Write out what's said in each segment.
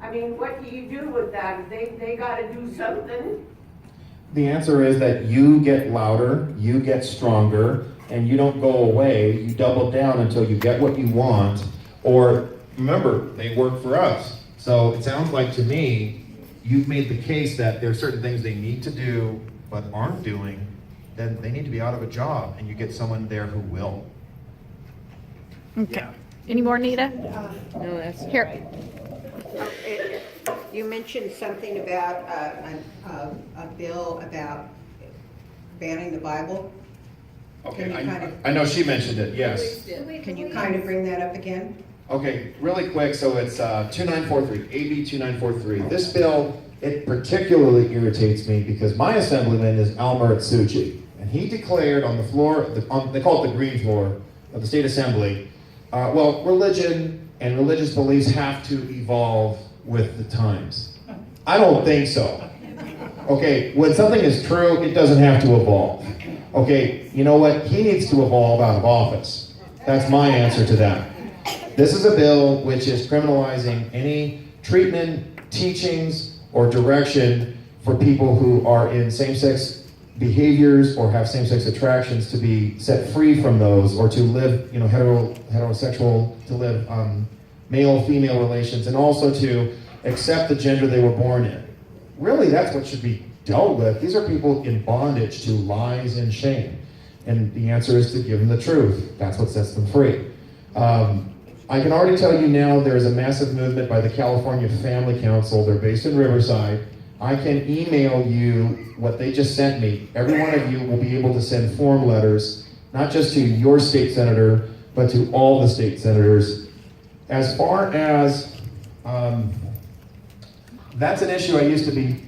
I mean, what do you do with that? They gotta do something. The answer is that you get louder, you get stronger, and you don't go away. You double down until you get what you want. Or remember, they work for us. So it sounds like to me, you've made the case that there are certain things they need to do but aren't doing, then they need to be out of a job, and you get someone there who will. Okay. Yeah. Any more, Nita? No, that's Here. You mentioned something about a bill about banning the Bible. Okay, Can you kind of- I know she mentioned it, yes. Can you kind of bring that up again? Okay, really quick, so it's 2943, AB 2943. This bill, it particularly irritates me because my assemblyman is Almer Atsuchi, and he declared on the floor, they call it the green floor of the state assembly, well, religion and religious beliefs have to evolve with the times. I don't think so. Okay, when something is true, it doesn't have to evolve. Okay, you know what? He needs to evolve out of office. That's my answer to that. This is a bill which is criminalizing any treatment, teachings, or direction for people who are in same-sex behaviors or have same-sex attractions to be set free from those, or to live, heterosexual, to live male-female relations, and also to accept the gender they were born in. Really, that's what should be dealt with. These are people in bondage to lies and shame. And the answer is to give them the truth. That's what sets them free. I can already tell you now there is a massive movement by the California Family Council. They're based in Riverside. I can email you what they just sent me. Every one of you will be able to send form letters, not just to your state senator, but to all the state senators. As far as, that's an issue I used to be,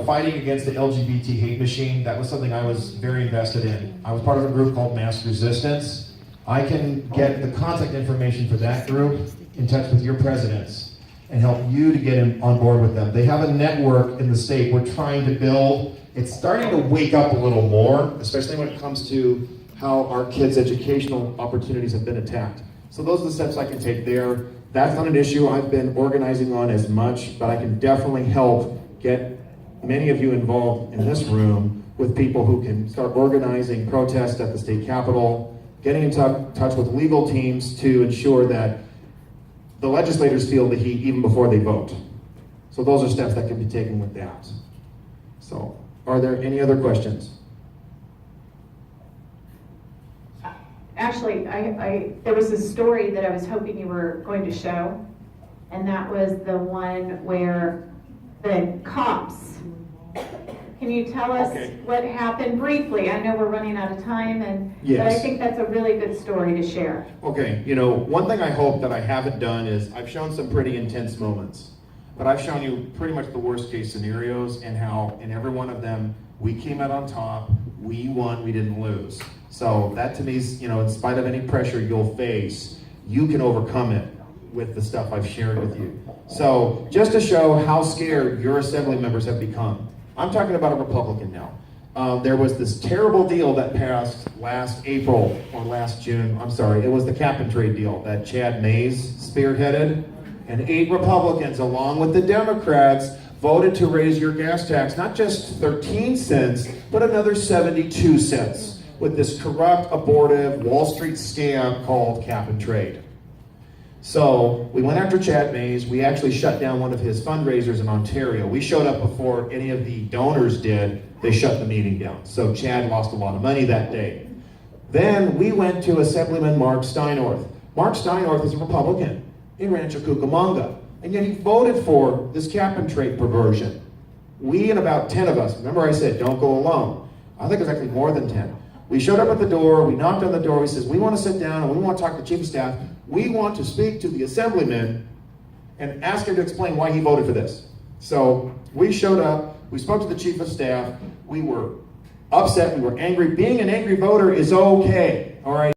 fighting against the LGBT hate machine. That was something I was very invested in. I was part of a group called Mass Resistance. I can get the contact information for that group in touch with your presidents and help you to get on board with them. They have a network in the state we're trying to build. It's starting to wake up a little more, especially when it comes to how our kids' educational opportunities have been attacked. So those are the steps I can take there. That's not an issue I've been organizing on as much, but I can definitely help get many of you involved in this room with people who can start organizing protests at the state capitol, getting in touch with legal teams to ensure that the legislators feel the heat even before they vote. So those are steps that can be taken with that. So, are there any other questions? Actually, there was a story that I was hoping you were going to show, and that was the one where the cops. Can you tell us what happened briefly? I know we're running out of time, but I think that's a really good story to share. Okay, one thing I hope that I haven't done is I've shown some pretty intense moments, but I've shown you pretty much the worst case scenarios and how in every one of them we came out on top, we won, we didn't lose. So that to me is, in spite of any pressure you'll face, you can overcome it with the stuff I've shared with you. So just to show how scared your assembly members have become, I'm talking about a Republican now. There was this terrible deal that passed last April or last June. I'm sorry, it was the cap and trade deal that Chad Mays spearheaded. And 8 Republicans, along with the Democrats, voted to raise your gas tax, not just 13 cents, but another 72 cents with this corrupt, abortive Wall Street scam called cap and trade. So we went after Chad Mays. We actually shut down one of his fundraisers in Ontario. We showed up before any of the donors did. They shut the meeting down. So Chad lost a lot of money that day. Then we went to Assemblyman Mark Steinorth. Mark Steinorth is a Republican in Rancho Cucamonga, and yet he voted for this cap and trade perversion. We and about 10 of us, remember I said don't go alone. I think it was actually more than 10. We showed up at the door, we knocked on the door, we says, we want to sit down and we want to talk to the chief of staff. We want to speak to the assemblyman and ask him to explain why he voted for this. So we showed up, we spoke to the chief of staff, we were upset, we were angry. Being an angry voter is okay, all right?